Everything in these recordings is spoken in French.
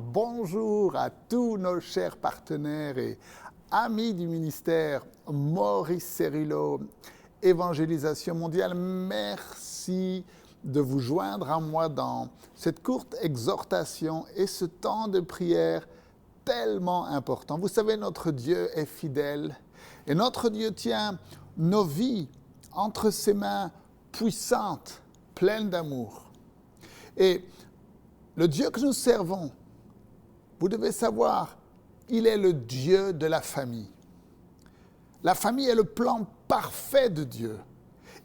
Bonjour à tous nos chers partenaires et amis du ministère Maurice Cérillo, Évangélisation mondiale. Merci de vous joindre à moi dans cette courte exhortation et ce temps de prière tellement important. Vous savez, notre Dieu est fidèle et notre Dieu tient nos vies entre ses mains puissantes, pleines d'amour. Et le Dieu que nous servons, vous devez savoir, il est le Dieu de la famille. La famille est le plan parfait de Dieu.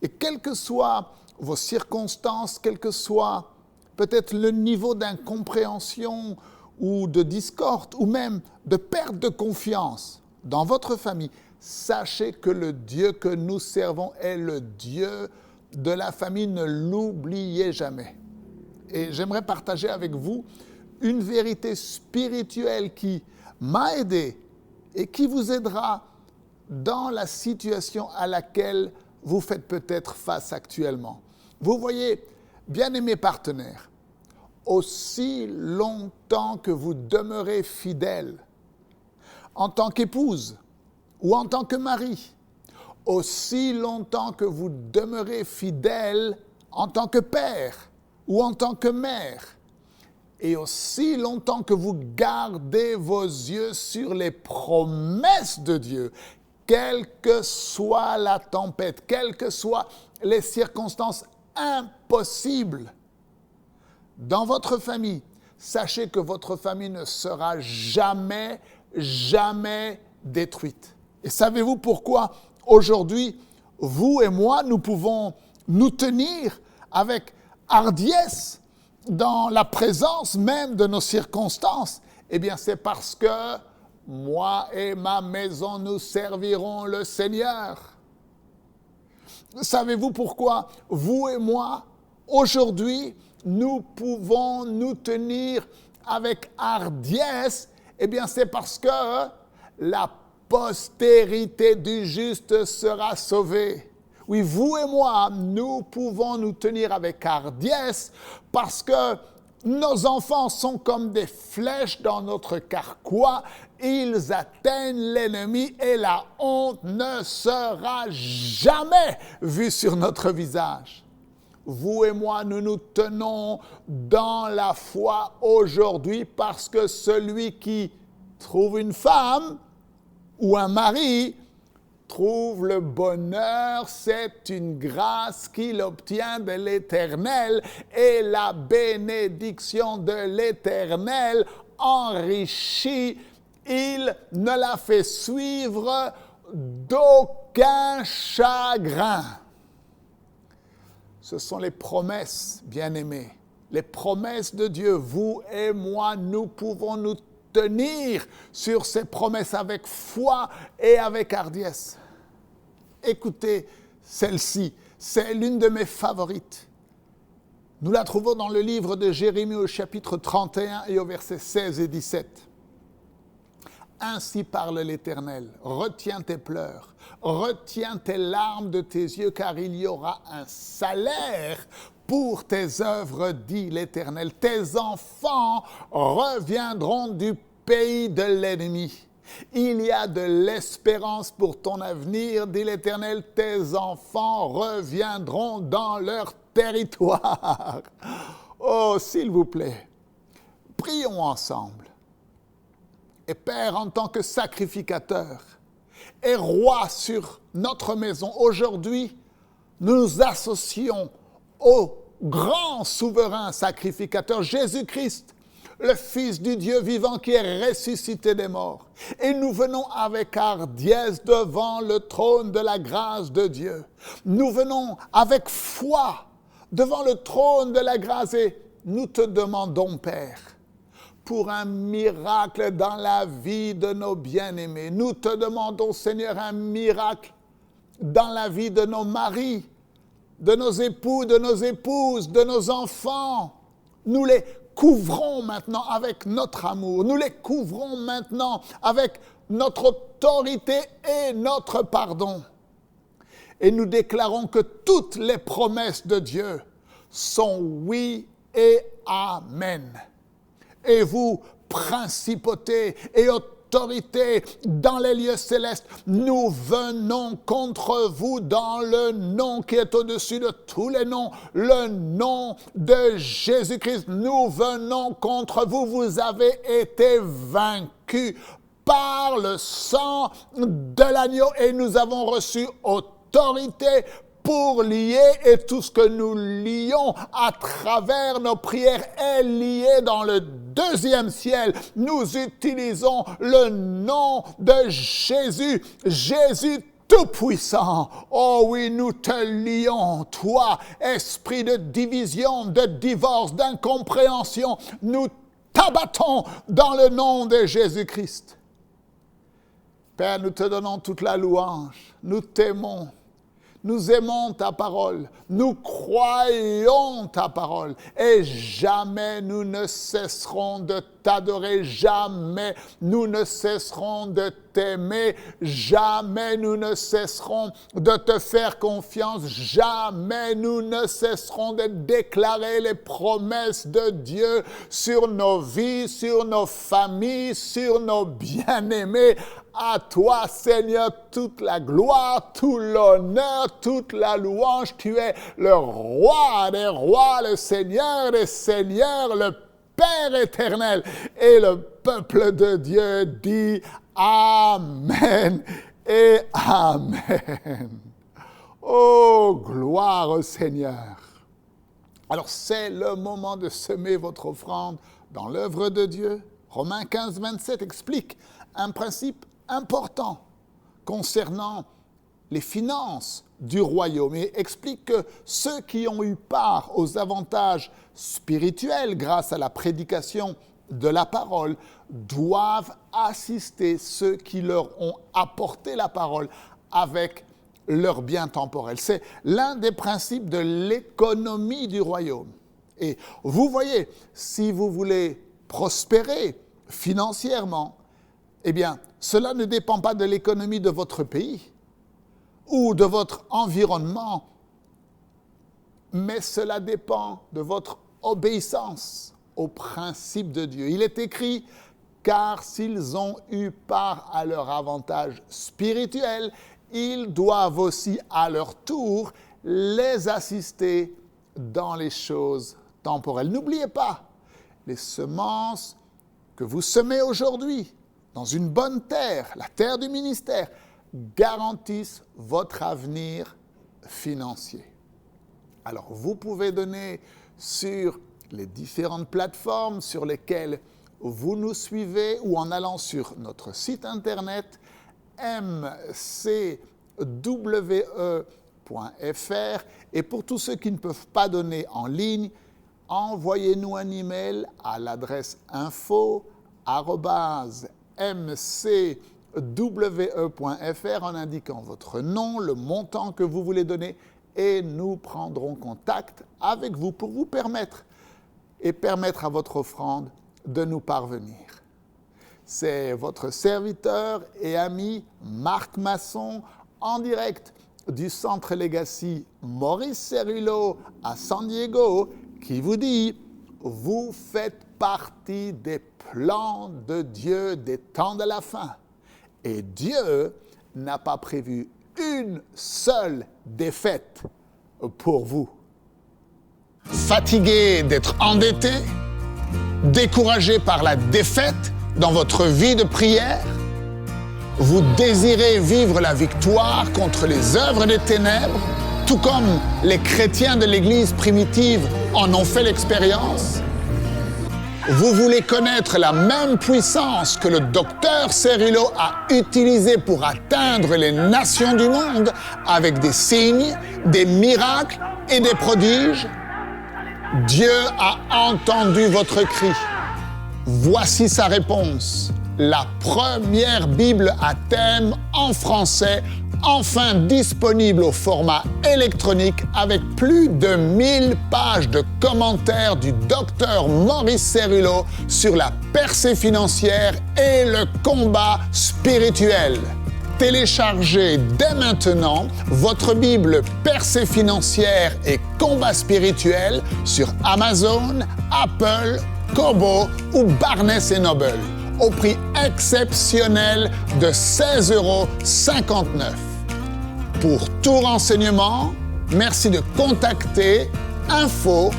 Et quelles que soient vos circonstances, quel que soit peut-être le niveau d'incompréhension ou de discorde, ou même de perte de confiance dans votre famille, sachez que le Dieu que nous servons est le Dieu de la famille. Ne l'oubliez jamais. Et j'aimerais partager avec vous une vérité spirituelle qui m'a aidé et qui vous aidera dans la situation à laquelle vous faites peut-être face actuellement. Vous voyez, bien-aimés partenaires, aussi longtemps que vous demeurez fidèles en tant qu'épouse ou en tant que mari, aussi longtemps que vous demeurez fidèles en tant que père ou en tant que mère, et aussi longtemps que vous gardez vos yeux sur les promesses de Dieu, quelle que soit la tempête, quelles que soient les circonstances impossibles dans votre famille, sachez que votre famille ne sera jamais détruite. Et savez-vous pourquoi aujourd'hui, vous et moi, nous pouvons nous tenir avec hardiesse dans la présence même de nos circonstances? Eh bien, c'est parce que moi et ma maison, nous servirons le Seigneur. Savez-vous pourquoi vous et moi, aujourd'hui, nous pouvons nous tenir avec hardiesse? Eh bien, c'est parce que la postérité du juste sera sauvée. Oui, vous et moi, nous pouvons nous tenir avec hardiesse parce que nos enfants sont comme des flèches dans notre carquois. Ils atteignent l'ennemi et la honte ne sera jamais vue sur notre visage. Vous et moi, nous nous tenons dans la foi aujourd'hui parce que celui qui trouve une femme ou un mari trouve le bonheur, c'est une grâce qu'il obtient de l'Éternel, et la bénédiction de l'Éternel enrichit, il ne la fait suivre d'aucun chagrin. Ce sont les promesses, bien-aimés, les promesses de Dieu. Vous et moi, nous pouvons nous tenir sur ces promesses avec foi et avec hardiesse. Écoutez celle-ci, c'est l'une de mes favorites. Nous la trouvons dans le livre de Jérémie au chapitre 31 et au verset 16 et 17. Ainsi parle l'Éternel, retiens tes pleurs, retiens tes larmes de tes yeux, car il y aura un salaire pour tes œuvres, dit l'Éternel. Tes enfants reviendront du pays de l'ennemi. Il y a de l'espérance pour ton avenir, dit l'Éternel. Tes enfants reviendront dans leur territoire. Oh, s'il vous plaît, prions ensemble. Et Père, en tant que sacrificateur et roi sur notre maison, aujourd'hui, nous nous associons au grand souverain sacrificateur, Jésus-Christ, le Fils du Dieu vivant qui est ressuscité des morts. Et nous venons avec hardiesse devant le trône de la grâce de Dieu. Nous venons avec foi devant le trône de la grâce et nous te demandons, Père, pour un miracle dans la vie de nos bien-aimés. Nous te demandons, Seigneur, un miracle dans la vie de nos maris, de nos époux, de nos épouses, de nos enfants. Nous les couvrons maintenant avec notre amour. Nous les couvrons maintenant avec notre autorité et notre pardon. Et nous déclarons que toutes les promesses de Dieu sont oui et amen. et vous, principautés et autorités dans les lieux célestes, nous venons contre vous dans le nom qui est au-dessus de tous les noms, le nom de Jésus-Christ. Nous venons contre vous, vous avez été vaincus par le sang de l'agneau et nous avons reçu autorité pour lier, et tout ce que nous lions à travers nos prières est lié dans le deuxième ciel. Nous utilisons le nom de Jésus, Jésus tout-puissant. Oh oui, nous te lions, toi, esprit de division, de divorce, d'incompréhension. Nous t'abattons dans le nom de Jésus-Christ. Père, nous te donnons toute la louange, nous t'aimons. Nous aimons ta parole, nous croyons ta parole et jamais nous ne cesserons de t'adorer, jamais nous ne cesserons de t'aimer, jamais nous ne cesserons de te faire confiance, jamais nous ne cesserons de déclarer les promesses de Dieu sur nos vies, sur nos familles, sur nos bien-aimés. À toi, Seigneur, toute la gloire, tout l'honneur, toute la louange. Tu es le roi des rois, le Seigneur des seigneurs, le Père éternel. Et le peuple de Dieu dit Amen et Amen. Oh, gloire au Seigneur. Alors, c'est le moment de semer votre offrande dans l'œuvre de Dieu. Romains 15, 27 explique un principe important concernant les finances du royaume et explique que ceux qui ont eu part aux avantages spirituels grâce à la prédication de la parole doivent assister ceux qui leur ont apporté la parole avec leurs biens temporels. C'est l'un des principes de l'économie du royaume. Et vous voyez, si vous voulez prospérer financièrement, eh bien, cela ne dépend pas de l'économie de votre pays ou de votre environnement, mais cela dépend de votre obéissance aux principes de Dieu. Il est écrit, car s'ils ont eu part à leur avantage spirituel, ils doivent aussi à leur tour les assister dans les choses temporelles. N'oubliez pas, les semences que vous semez aujourd'hui, dans une bonne terre, la terre du ministère, garantissent votre avenir financier. Alors, vous pouvez donner sur les différentes plateformes sur lesquelles vous nous suivez ou en allant sur notre site internet mcwe.fr. Et pour tous ceux qui ne peuvent pas donner en ligne, envoyez-nous un email à l'adresse info@mcwe.fr en indiquant votre nom, le montant que vous voulez donner et nous prendrons contact avec vous pour vous permettre à votre offrande de nous parvenir. C'est votre serviteur et ami Marc Masson en direct du Centre Legacy Maurice Cerullo à San Diego qui vous dit « Vous faites partie des plans de Dieu des temps de la fin. Et Dieu n'a pas prévu une seule défaite pour vous. » Fatigué d'être endetté, découragé par la défaite dans votre vie de prière, vous désirez vivre la victoire contre les œuvres des ténèbres, tout comme les chrétiens de l'Église primitive en ont fait l'expérience. Vous voulez connaître la même puissance que le docteur Cerullo a utilisée pour atteindre les nations du monde avec des signes, des miracles et des prodiges. Dieu a entendu votre cri. Voici sa réponse. La première Bible à thème en français, enfin disponible au format électronique avec plus de 1000 pages de commentaires du docteur Maurice Cerullo sur la percée financière et le combat spirituel. Téléchargez dès maintenant votre Bible Percée financière et combat spirituel sur Amazon, Apple Kobo ou Barnes & Noble au prix exceptionnel de 16,59 €. Pour tout renseignement, merci de contacter info@mcwe.fr.